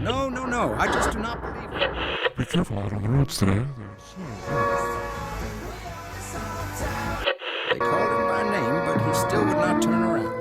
No, no, no. I just do not believe it. Be careful out on the roads today. They called him by name, but he still would not turn around.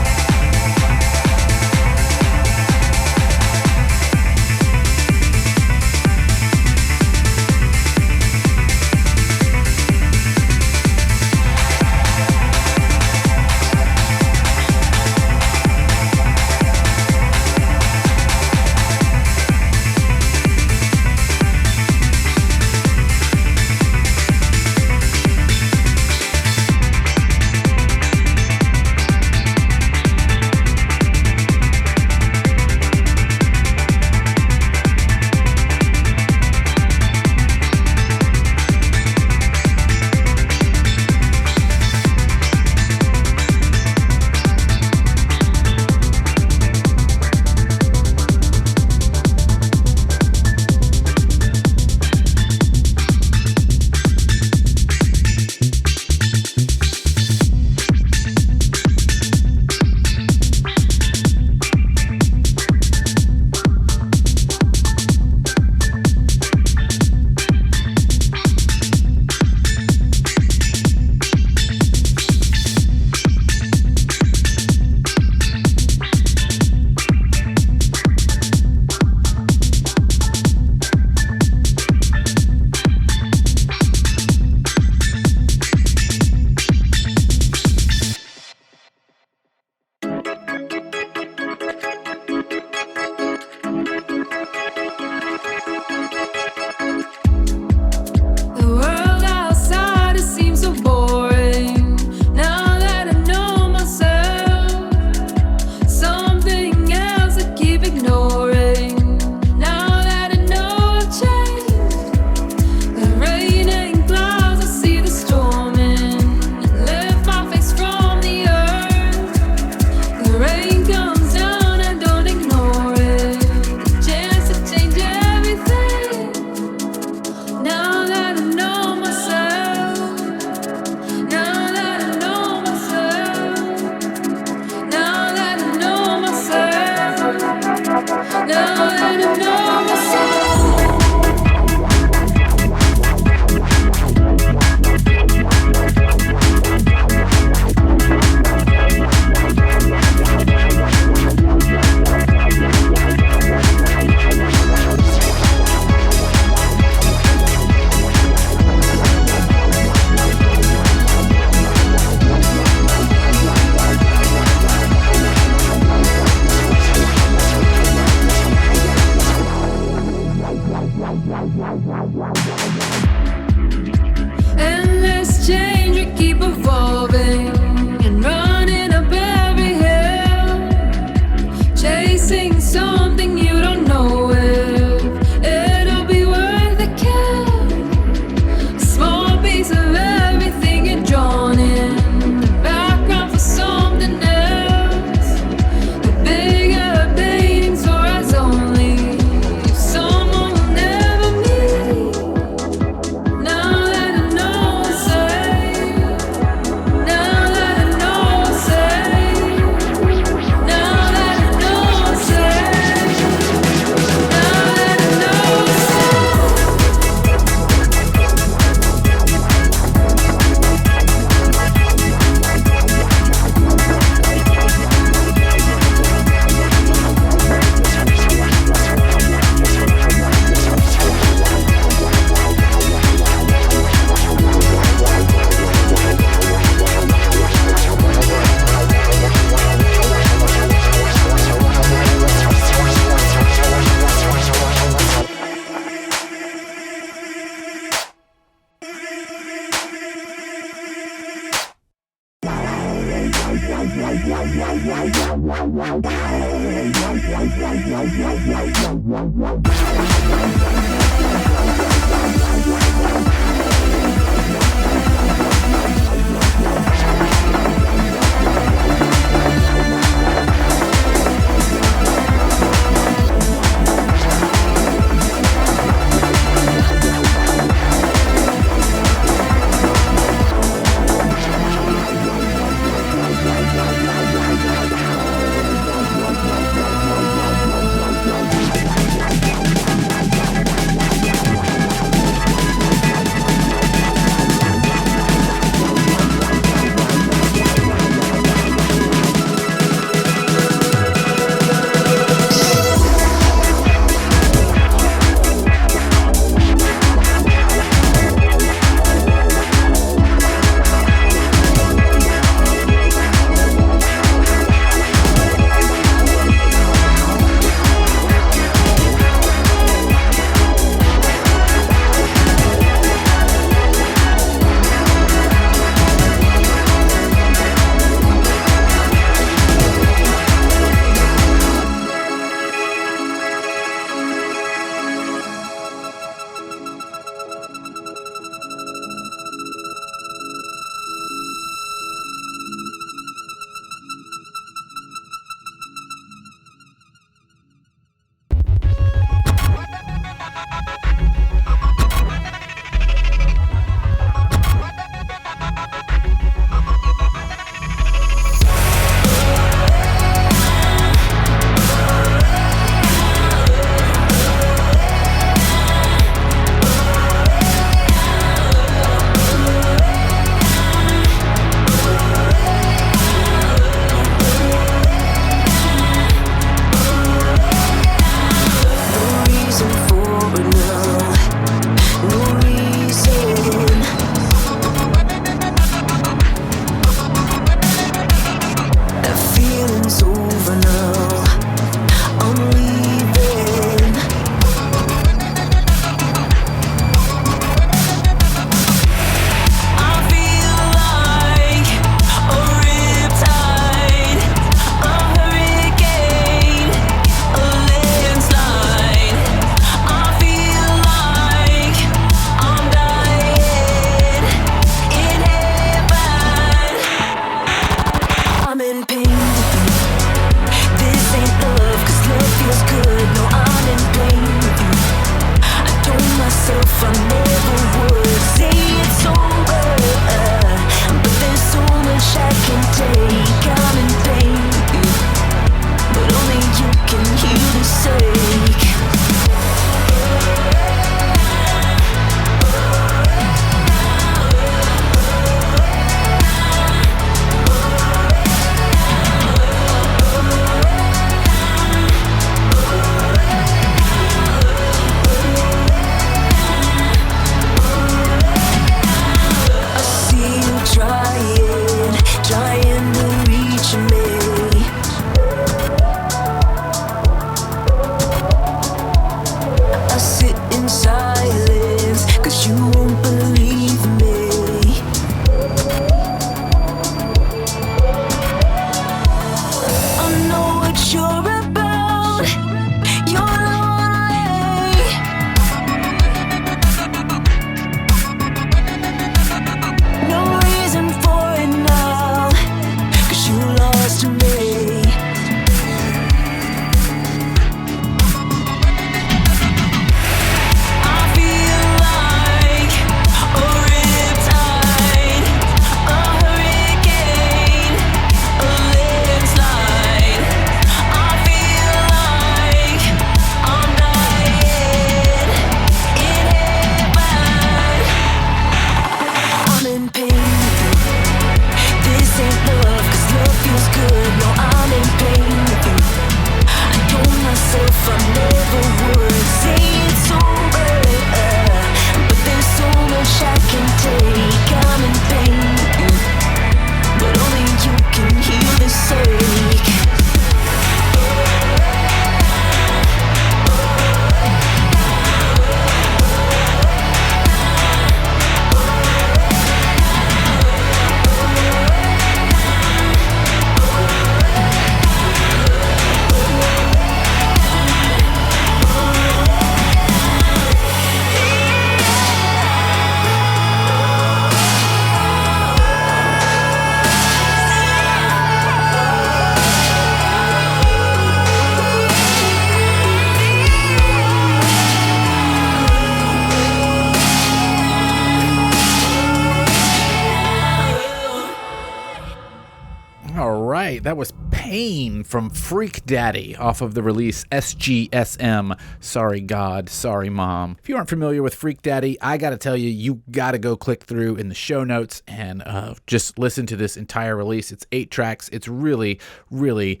right, that was Pain from Freak Daddy off of the release SGSM, Sorry God, Sorry Mom. If you aren't familiar with Freak Daddy, I gotta tell you, you gotta go click through in the show notes and just listen to this entire release. It's 8 tracks. It's really, really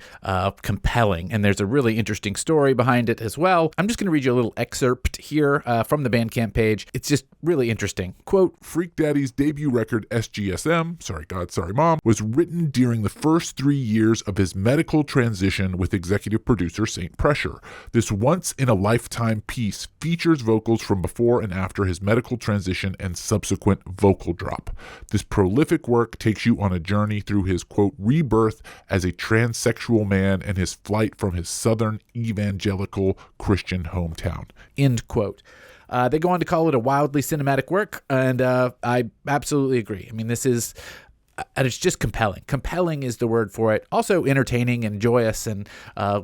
compelling, and there's a really interesting story behind it as well. I'm just gonna read you a little excerpt here from the Bandcamp page. It's just really interesting. Quote, Freak Daddy's debut record, SGSM, Sorry God, Sorry Mom, was written during the first 3 years of his medical transition with executive producer Saint Pressure. This once-in-a-lifetime piece features vocals from before and after his medical transition and subsequent vocal drop. This prolific work takes you on a journey through his, quote, rebirth as a transsexual man and his flight from his southern evangelical Christian hometown. End quote. They go on to call it a wildly cinematic work, and I absolutely agree. I mean, this is... and it's just compelling. Compelling is the word for it. Also entertaining and joyous and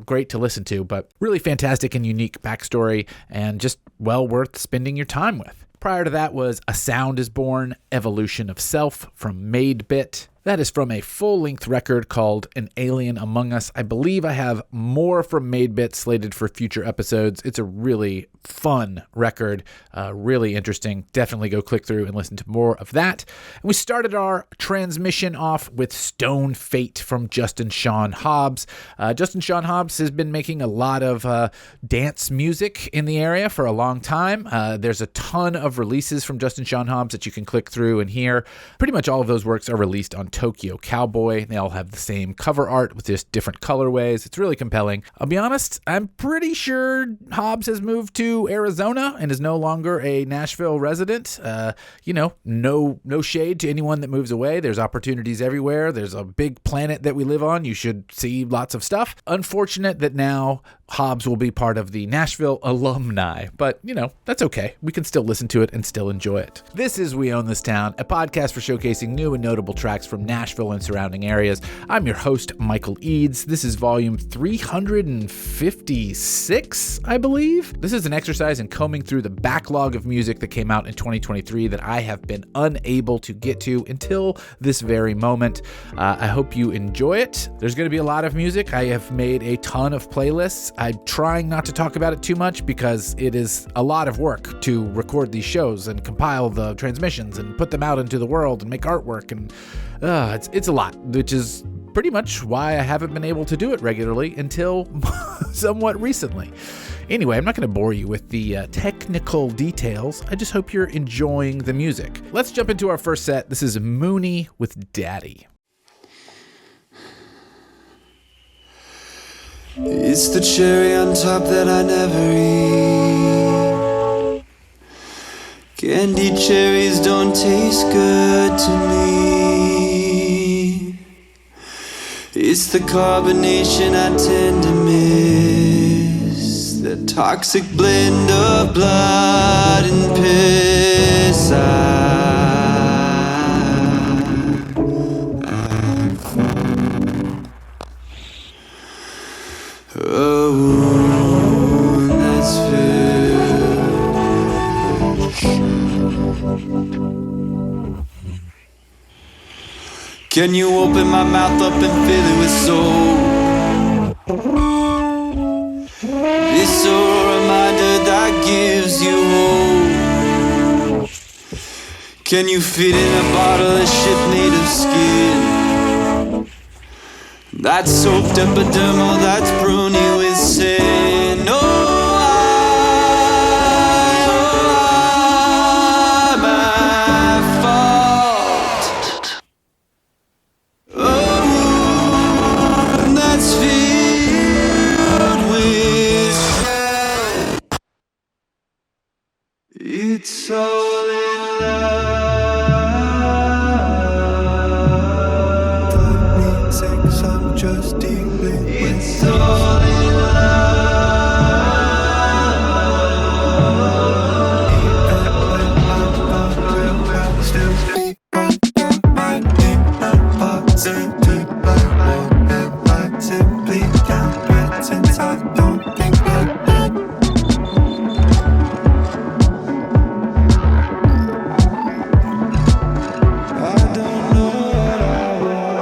great to listen to, but really fantastic and unique backstory and just well worth spending your time with. Prior to that was A Sound is Born, Evolution of Self from Made Bit. That is from a full-length record called An Alien Among Us. I believe I have more from Made Bit slated for future episodes. It's a really fun record, really interesting. Definitely go click through and listen to more of that. And we started our transmission off with Stone Fate from Justin Sean Hobbs. Justin Sean Hobbs has been making a lot of dance music in the area for a long time. There's a ton of releases from Justin Sean Hobbs that you can click through and hear. Pretty much all of those works are released on Tokyo Cowboy. They all have the same cover art with just different colorways. It's really compelling. I'll be honest, I'm pretty sure Hobbs has moved to Arizona and is no longer a Nashville resident. No shade to anyone that moves away. There's opportunities everywhere. There's a big planet that we live on. You should see lots of stuff. Unfortunate that now Hobbs will be part of the Nashville alumni, but that's okay. We can still listen to it and still enjoy it. This is We Own This Town, a podcast for showcasing new and notable tracks from Nashville and surrounding areas. I'm your host, Michael Eads. This is volume 356, I believe. This is an exercise in combing through the backlog of music that came out in 2023 that I have been unable to get to until this very moment. I hope you enjoy it. There's going to be a lot of music. I have made a ton of playlists. I'm trying not to talk about it too much because it is a lot of work to record these shows and compile the transmissions and put them out into the world and make artwork, and it's a lot, which is pretty much why I haven't been able to do it regularly until somewhat recently. Anyway, I'm not going to bore you with the technical details. I just hope you're enjoying the music. Let's jump into our first set. This is Mooney with Daddy. It's the cherry on top that I never eat. Candied cherries don't taste good to me. It's the carbonation I tend to miss. The toxic blend of blood and piss. Oh, that's filled. Can you open my mouth up and fill it with soul? This old reminder that gives you hope. Can you fit in a bottle of shit made of skin? That's soaked epidermal, that's pruny with sin. I'm at fault. Oh, that's filled with shit. It's all in love. I'm just dealing with it's all in love. Still be my name, positive, but what am I simply can't pretend I don't think that I don't know what I want.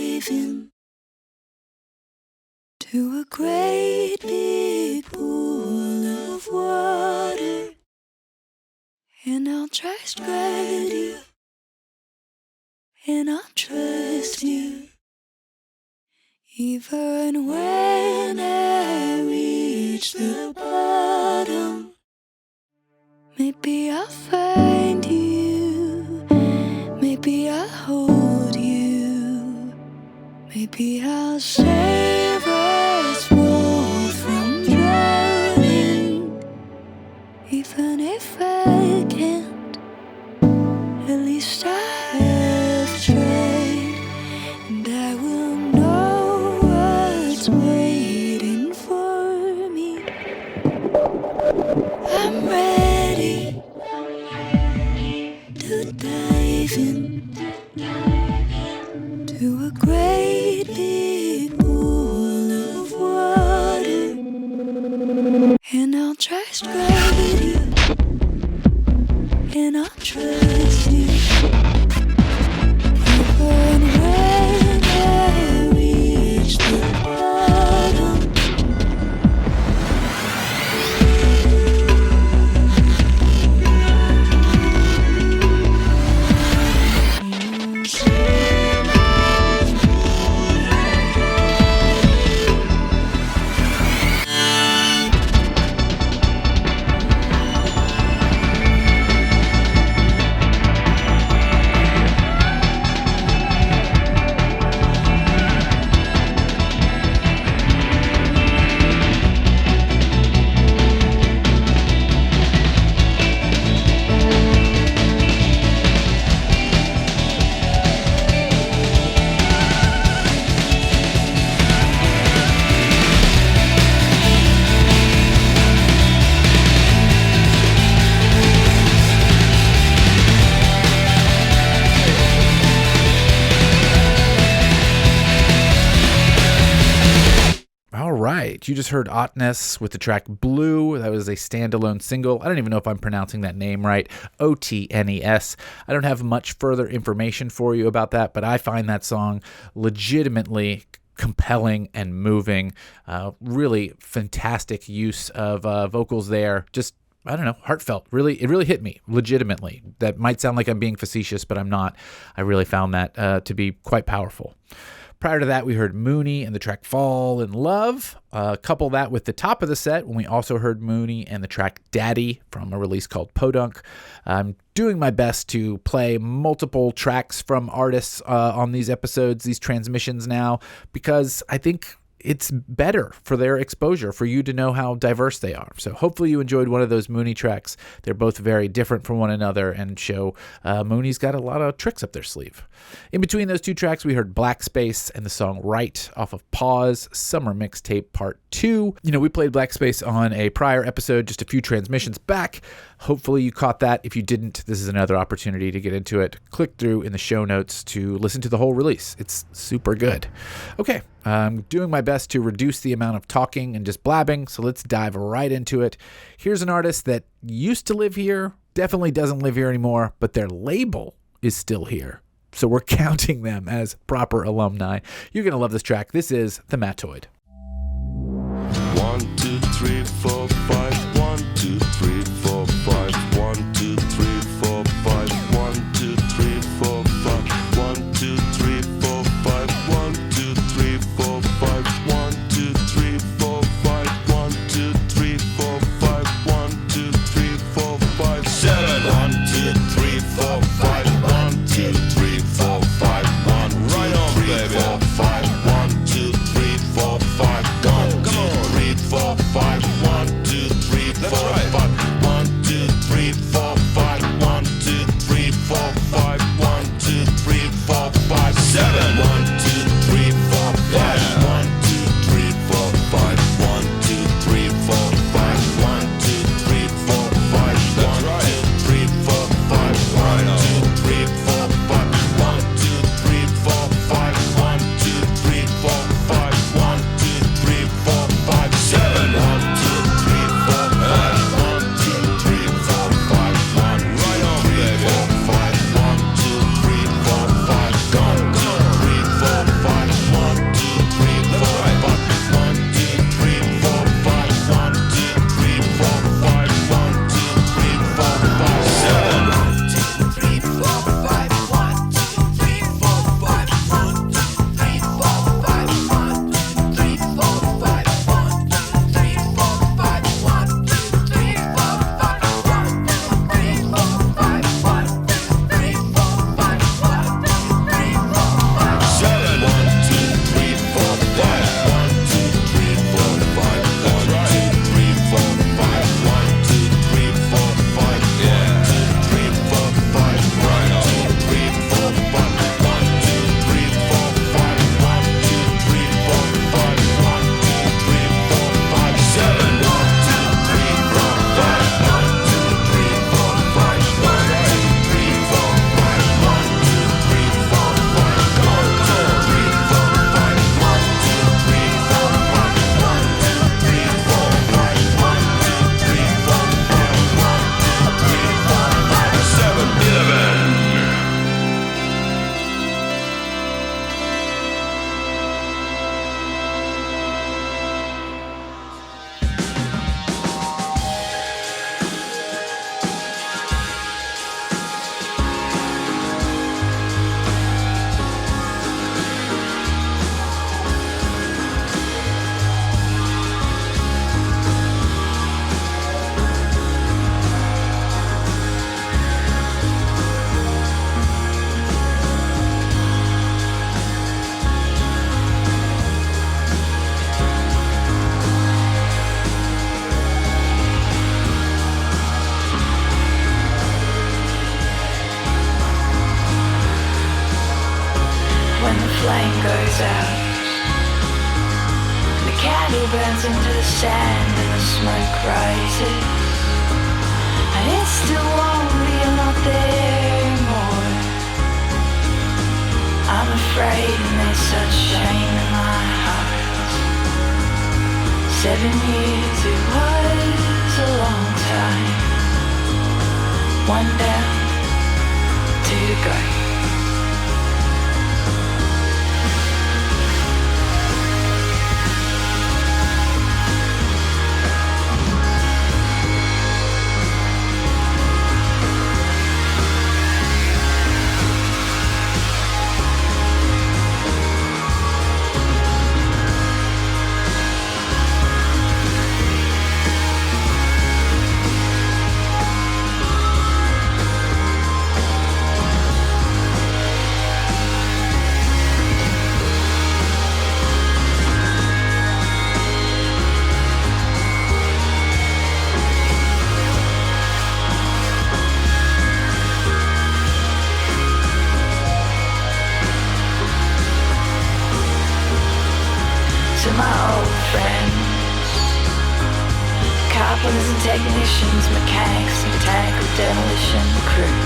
dive in to a great big pool of water, and I'll trust gravity, and I'll trust you, even when I reach the bottom. Maybe I'll find you, maybe I'll hold you, maybe I'll save us both from drowning. Even if I can't, at least I have tried, and I will know what's waiting for me. I'm ready to dive in to a great big pool of water, and I'll trust gravity, and I'll trust you, even when I reach the bottom. You just heard OTNES with the track Blue. That was a standalone single. I don't even know if I'm pronouncing that name right. OTNES. I don't have much further information for you about that, but I find that song legitimately compelling and moving. Really fantastic use of vocals there. Just, I don't know, heartfelt. It really hit me legitimately. That might sound like I'm being facetious, but I'm not. I really found that to be quite powerful. Prior to that, we heard Mooney and the track Fall in Love. Couple that with the top of the set when we also heard Mooney and the track Daddy from a release called Podunk. I'm doing my best to play multiple tracks from artists on these episodes, these transmissions now, because I think it's better for their exposure, for you to know how diverse they are. So hopefully you enjoyed one of those Mooney tracks. They're both very different from one another and show Mooney's got a lot of tricks up their sleeve. In between those two tracks, we heard Black Space and the song Right off of Pause, Summer Mixtape Part 2. You know, we played Black Space on a prior episode just a few transmissions back. Hopefully you caught that. If you didn't, this is another opportunity to get into it. Click through in the show notes to listen to the whole release. It's super good. Okay, I'm doing my best to reduce the amount of talking and just blabbing, so let's dive right into it. Here's an artist that used to live here, definitely doesn't live here anymore, but their label is still here. So we're counting them as proper alumni. You're going to love this track. This is The Matoid. 1, 2, 3, 4, 5. 1, 2, 3, 4, 5. 1, 2, 3, 4, 5. 1, 2, 3, 4, 5. 1, 2, 3, 4, 5. 1, 2, 3, 4, 5. 1, 2, 3, 4, 5. 1, 2, 3, 4, 5. 1, 2, 3, 4, 5. 7. 1, 2, 3, 4, 5. 1, 2, 3, 4, 5. 1, 2, 3, 4, 5. 1, 2, 3, 4, 5. 1, 2, 3, 4, 5. 1, 2, out. The candle burns into the sand and the smoke rises. And it's still warm, but you're not there anymore. I'm afraid and there's such shame in my heart. 7 years, it was a long time. 1 down, 2 to go. To my old friends, carpenters and technicians, mechanics and botanical demolition crew.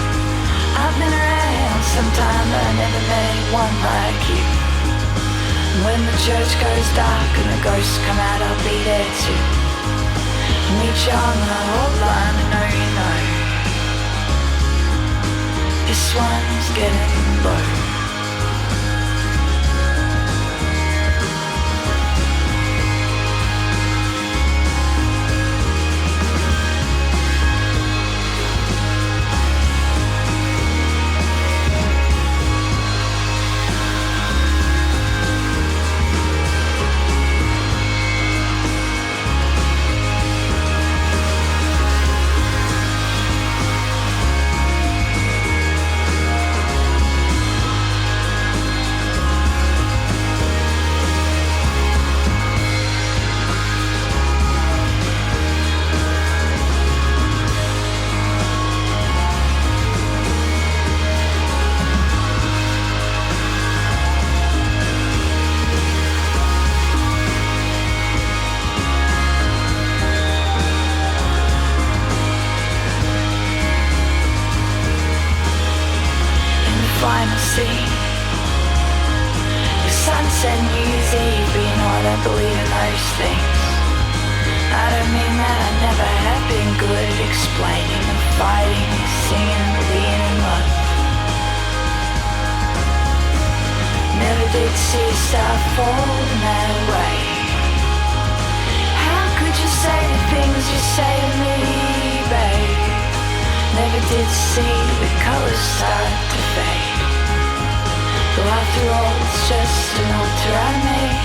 I've been around sometime, but I never met anyone like you. And when the church goes dark and the ghosts come out, I'll be there too. I'll meet you on the hotline, I know you know. This one's getting low. Final scene, the sunset New Year's Eve, but you know I don't believe in those things. I don't mean that, I never have been good at explaining and fighting and singing and being in love. Never did see a star fall that way. How could you say the things you say to me, babe? Never did see the colors start to fade. Though after all, it's just an altar I made.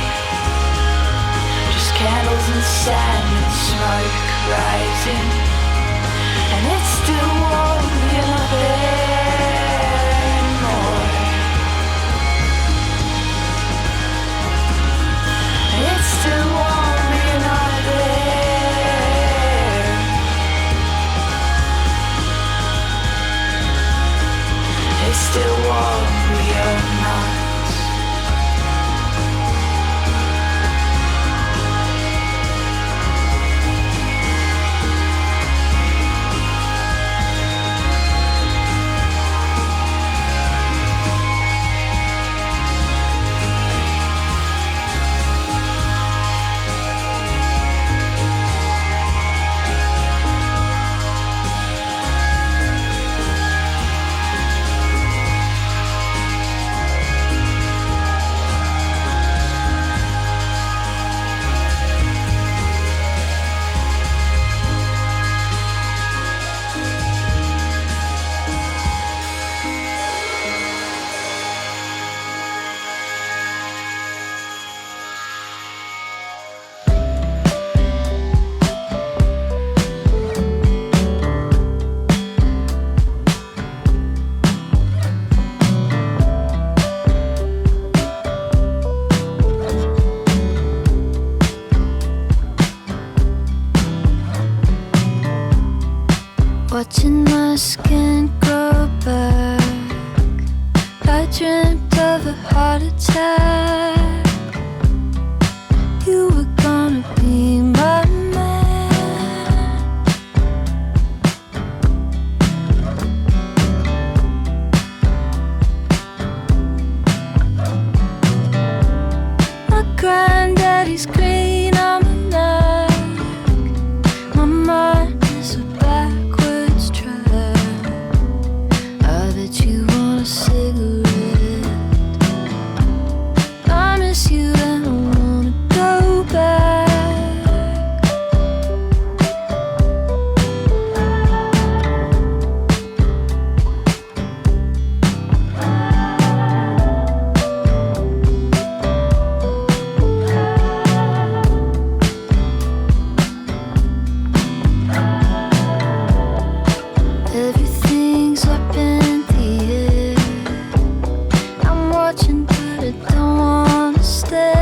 Just candles and sand and smoke rising. And it's still warm, you're not there anymore. And it's still warm, you're not there. It's still warm, you're not. Watching my skin grow back, I dreamt of a heart attack. body's green on the neck. My mind is a backwards track. I bet you want a cigarette. I miss you and I wanna go back. Everything's up in the air. I'm watching, but I don't wanna stay.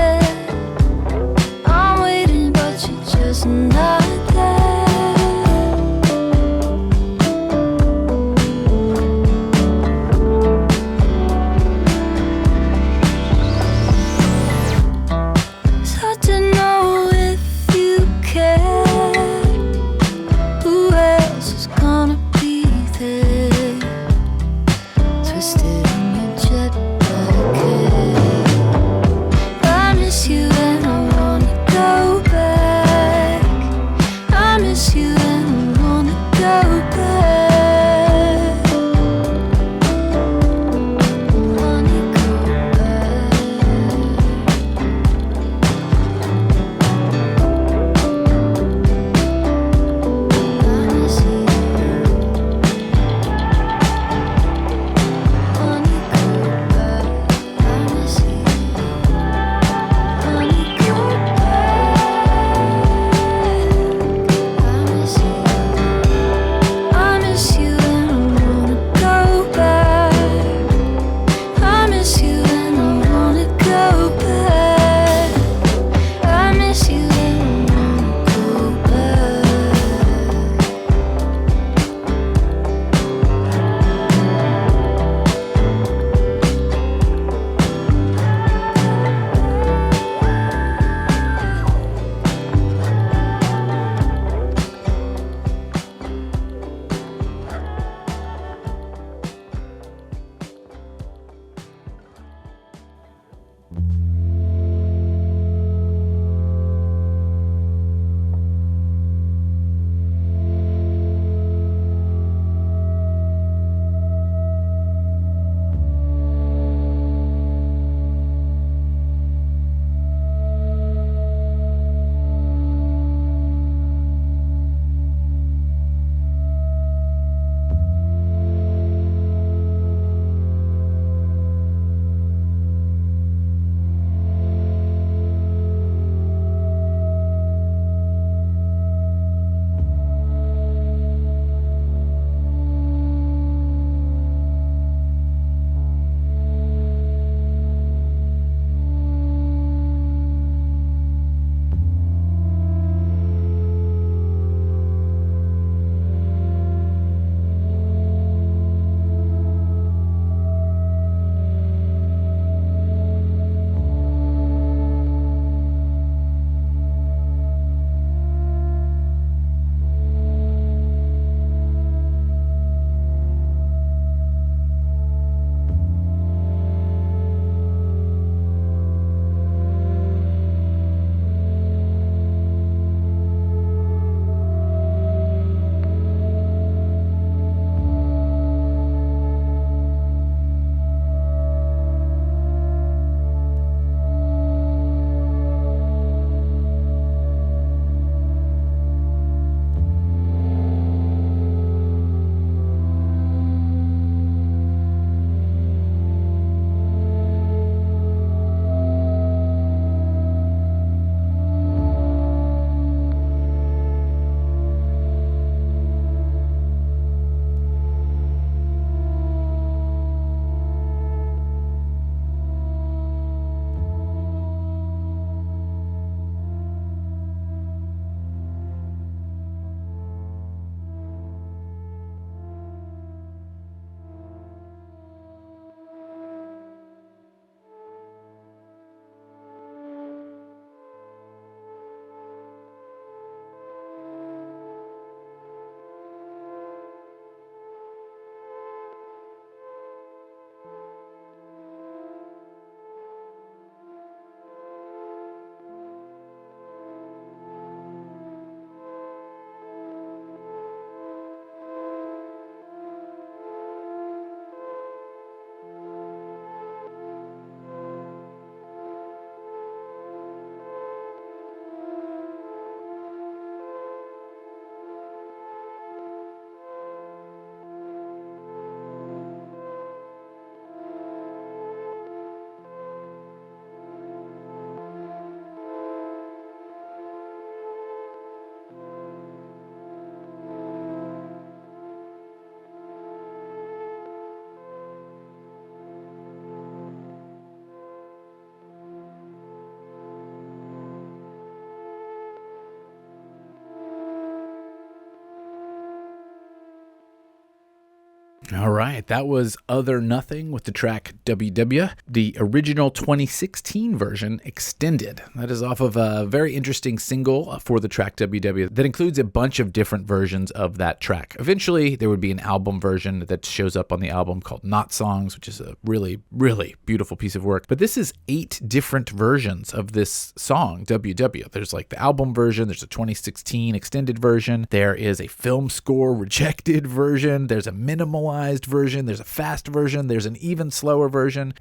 All right, that was Other Nothing with the track WW, the original 2016 version extended. That is off of a very interesting single for the track WW that includes a bunch of different versions of that track. Eventually, there would be an album version that shows up on the album called Not Songs, which is a really, really beautiful piece of work. But this is 8 different versions of this song, WW. There's like the album version, there's a 2016 extended version, there is a film score rejected version, there's a minimalized version, there's a fast version, there's an even slower version.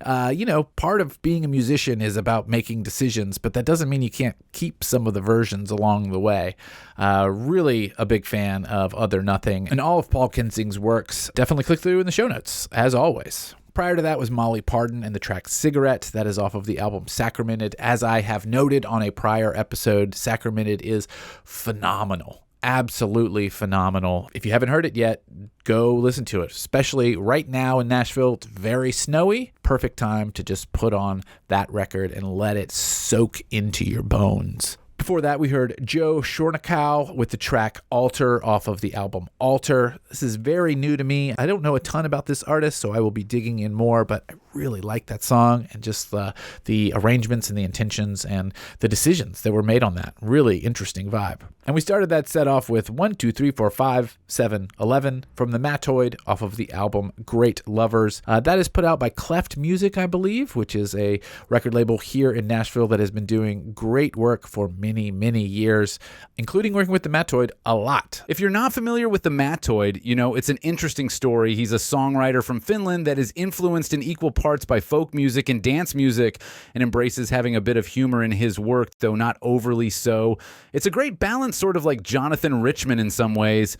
Part of being a musician is about making decisions, but that doesn't mean you can't keep some of the versions along the way. Really a big fan of Other Nothing and all of Paul Kensing's works. Definitely click through in the show notes, as always. Prior to that was Molly Pardon and the track Cigarette. That is off of the album Sacramented. As I have noted on a prior episode, Sacramented is phenomenal. Absolutely phenomenal. If you haven't heard it yet, go listen to it, especially right now in Nashville. It's very snowy. Perfect time to just put on that record and let it soak into your bones. Before that, we heard Joe Shornikow with the track Alter off of the album Alter. This is very new to me. I don't know a ton about this artist, so I will be digging in more, but I really like that song and just the arrangements and the intentions and the decisions that were made on that. Really interesting vibe. And we started that set off with 1, 2, 3, 4, 5, 7, 11 from the Matoid off of the album Great Lovers. That is put out by Cleft Music, I believe, which is a record label here in Nashville that has been doing great work for many, many years, including working with the Matoid a lot. If you're not familiar with the Matoid, it's an interesting story. He's a songwriter from Finland that is influenced in equal parts by folk music and dance music and embraces having a bit of humor in his work, though not overly so. It's a great balance, sort of like Jonathan Richman in some ways.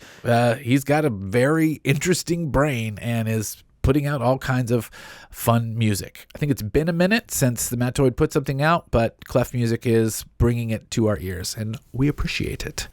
He's got a very interesting brain and is putting out all kinds of fun music. I think it's been a minute since the Matoid put something out, but Cleft Music is bringing it to our ears, and we appreciate it.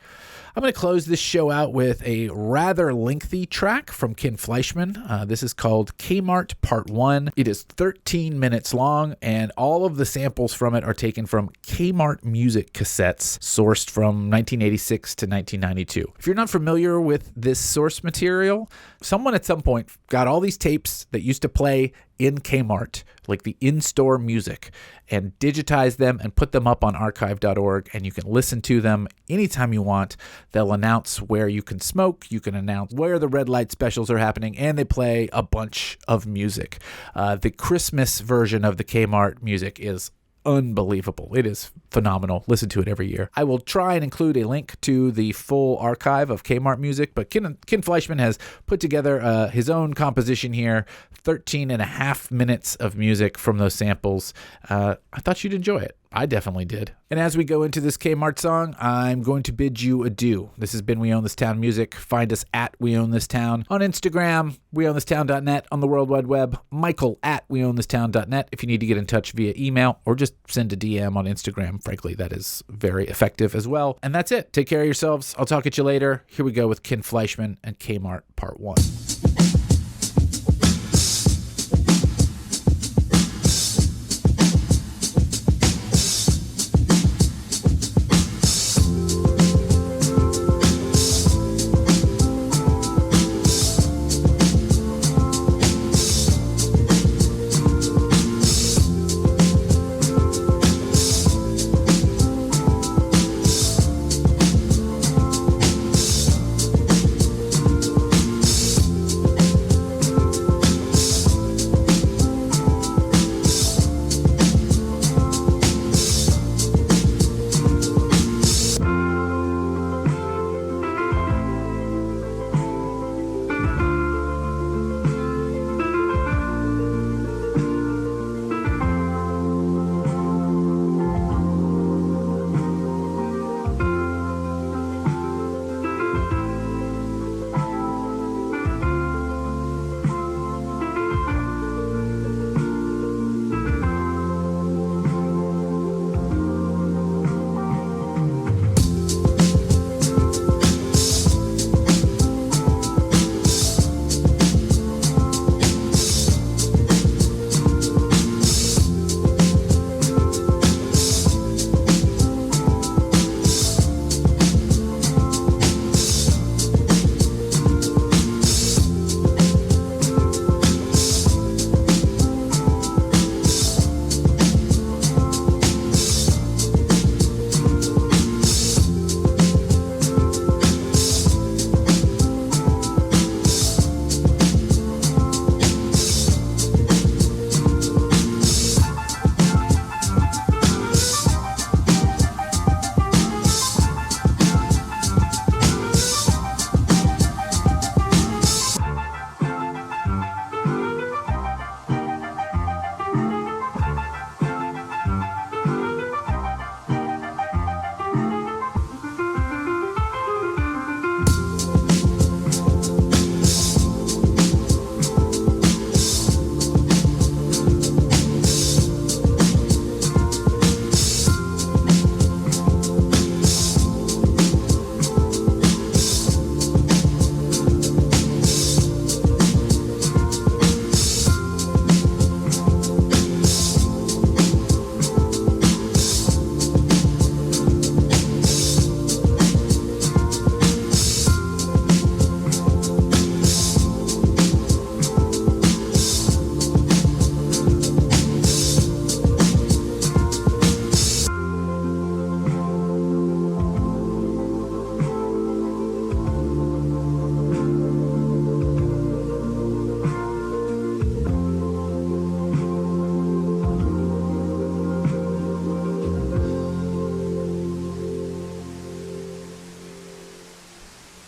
I'm going to close this show out with a rather lengthy track from Ken Fleischman. This is called Kmart Part 1. It is 13 minutes long, and all of the samples from it are taken from Kmart music cassettes sourced from 1986 to 1992. If you're not familiar with this source material, someone at some point got all these tapes that used to play in Kmart, like the in-store music, and digitize them and put them up on archive.org, and you can listen to them anytime you want. They'll announce where you can smoke, you can announce where the red light specials are happening, and they play a bunch of music. The Christmas version of the Kmart music is unbelievable. It is phenomenal. Listen to it every year. I will try and include a link to the full archive of Kmart music, but Ken Fleischman has put together his own composition here, 13 and a half minutes of music from those samples. I thought you'd enjoy it. I definitely did. And as we go into this Kmart song, I'm going to bid you adieu. This has been We Own This Town Music. Find us at We Own This Town on Instagram, weownthistown.net on the World Wide Web, Michael at weownthistown.net if you need to get in touch via email, or just send a DM on Instagram. Frankly, that is very effective as well. And that's it. Take care of yourselves. I'll talk at you later. Here we go with Ken Fleischman and Kmart Part 1.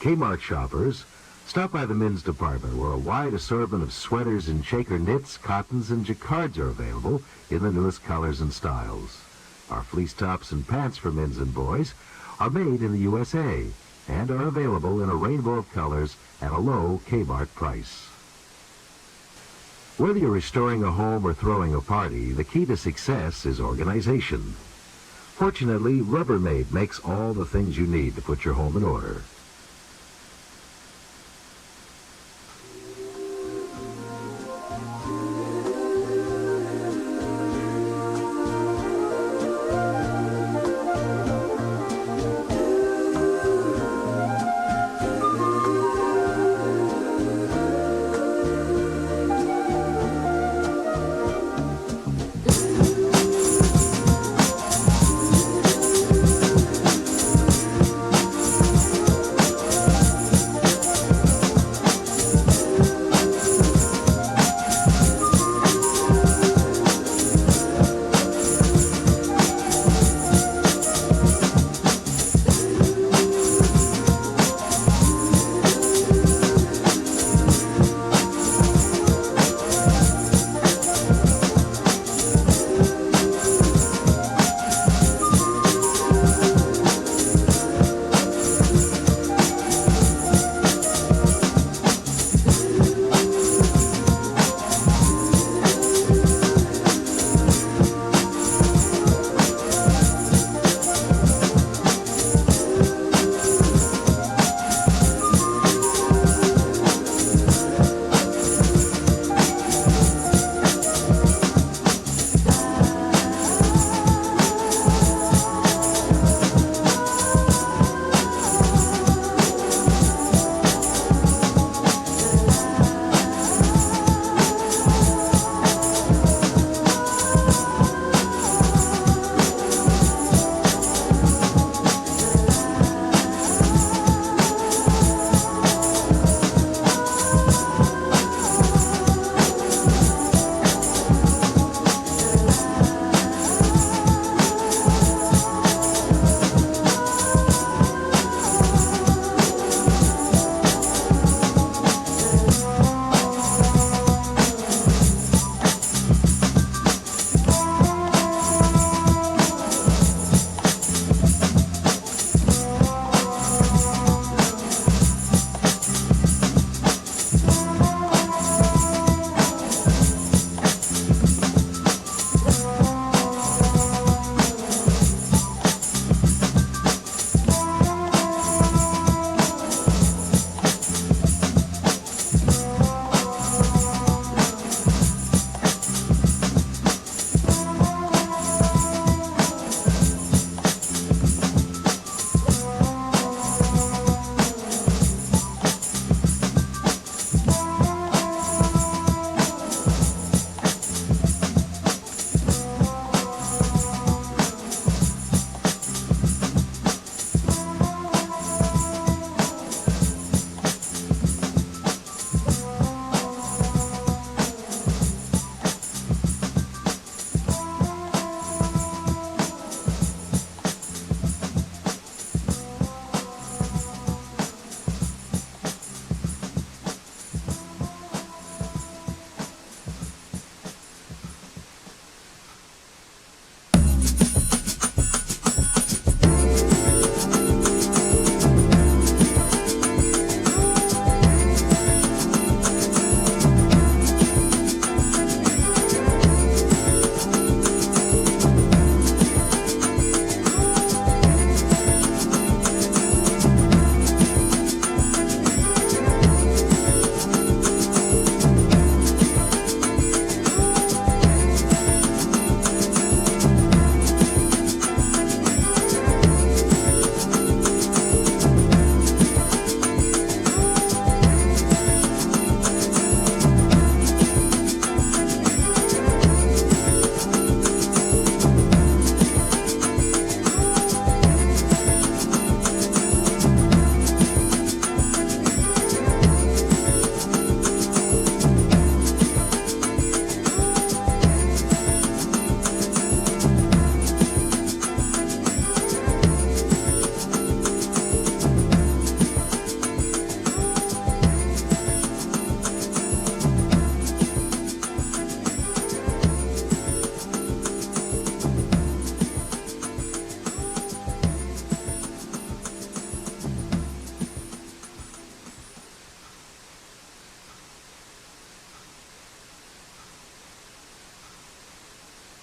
Kmart shoppers, stop by the men's department where a wide assortment of sweaters and shaker knits, cottons, and jacquards are available in the newest colors and styles. Our fleece tops and pants for men's and boys are made in the USA and are available in a rainbow of colors at a low Kmart price. Whether you're restoring a home or throwing a party, the key to success is organization. Fortunately, Rubbermaid makes all the things you need to put your home in order.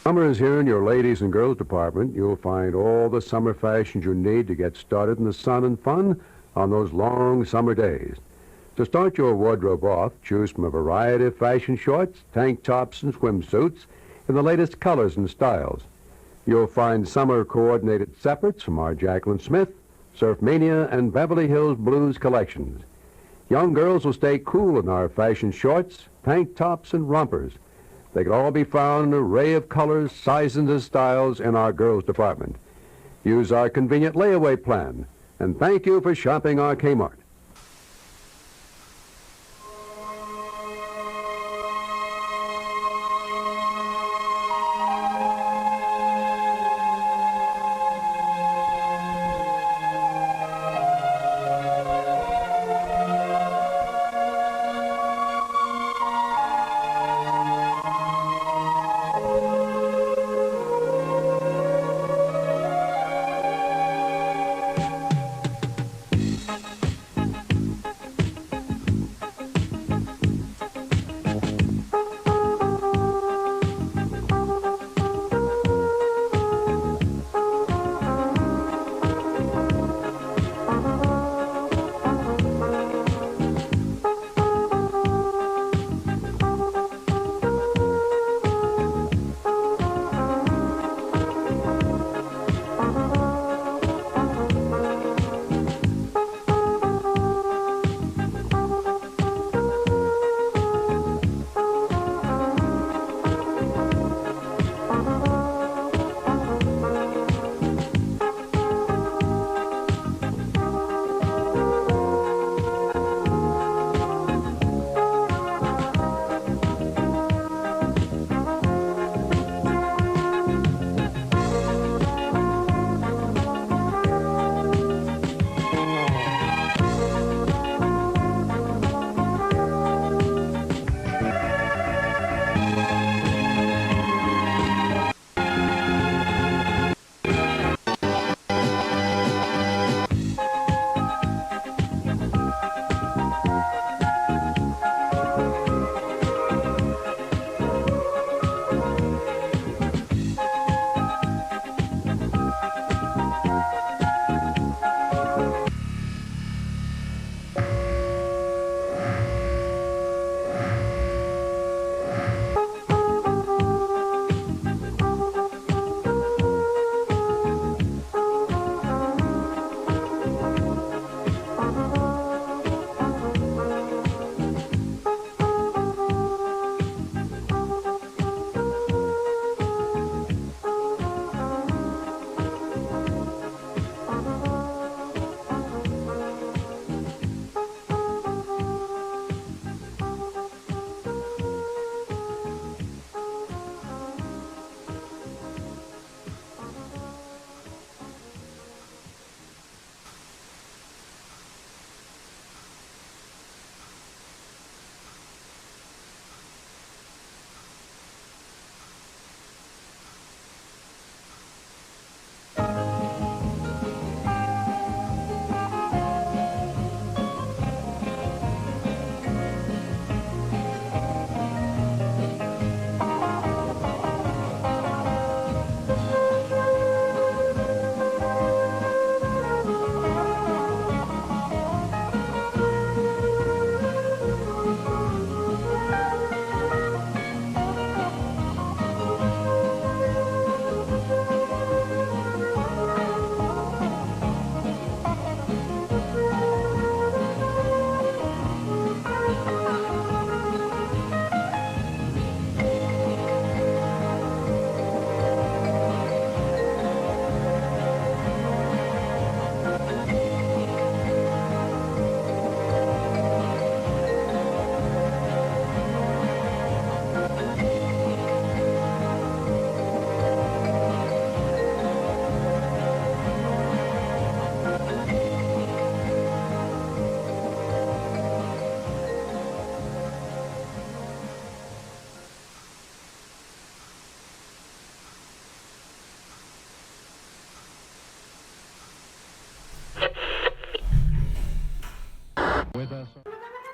Summer is here in your ladies and girls department. You'll find all the summer fashions you need to get started in the sun and fun on those long summer days. To start your wardrobe off, choose from a variety of fashion shorts, tank tops, and swimsuits in the latest colors and styles. You'll find summer-coordinated separates from our Jacqueline Smith, Surfmania, and Beverly Hills Blues collections. Young girls will stay cool in our fashion shorts, tank tops, and rompers. They can all be found in an array of colors, sizes, and styles in our girls department. Use our convenient layaway plan, and thank you for shopping our Kmart.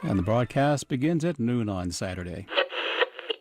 And the broadcast begins at noon on Saturday.